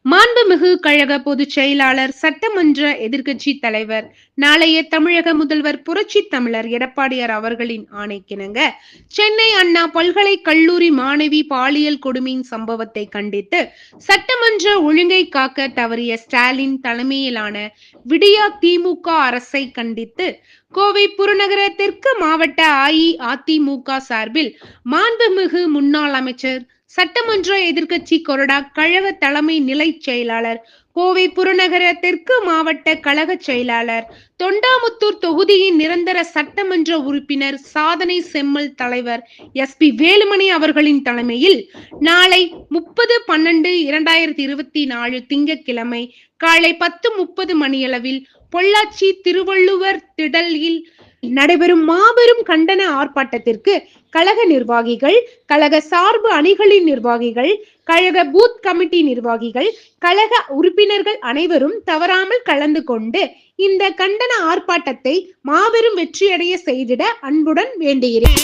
மாண்புமிகு கழக பொதுச் செயலாளர், சட்டமன்ற எதிர்க்கட்சி தலைவர், நாளைய தமிழக முதல்வர் புரட்சித் தமிழர் எடப்பாடியார் அவர்களின் ஆணைக்கிணங்க, சென்னை அண்ணா பல்கலைக் கல்லூரி மாணவி பாலியல் கொடுமையின் சம்பவத்தை கண்டித்து, சட்டமன்ற ஒழுங்கை காக்க தவறிய ஸ்டாலின் தலைமையிலான விடியா திமுக அரசை கண்டித்து, கோவை புறநகர தெற்கு மாவட்ட அஇஅதிமுக சார்பில் மாண்புமிகு முன்னாள் அமைச்சர், சட்டமன்ற எதிர்க்கட்சி கொறடா கழக தலைமை நிலைச் செயலாளர், கோவை புறநகர தெற்கு மாவட்ட கழக செயலாளர், தொண்டாமுத்தூர் தொகுதியின் நிரந்தர சட்டமன்ற உறுப்பினர், சாதனை செம்மல் தலைவர் SP வேலுமணி அவர்களின் தலைமையில் நாளை 30/12/2024 திங்கட்கிழமை காலை 10:30 மணியளவில் பொள்ளாச்சி திருவள்ளுவர் திடலில் நடைபெறும் மாபெரும் கண்டன ஆர்ப்பாட்டத்திற்கு கழக நிர்வாகிகள், கழக சார்பு அணிகளின் நிர்வாகிகள், கழக பூத் கமிட்டி நிர்வாகிகள், கழக உறுப்பினர்கள் அனைவரும் தவறாமல் கலந்து கொண்டு இந்த கண்டன ஆர்ப்பாட்டத்தை மாபெரும் வெற்றியடைய செய்திட அன்புடன் வேண்டுகிறேன்.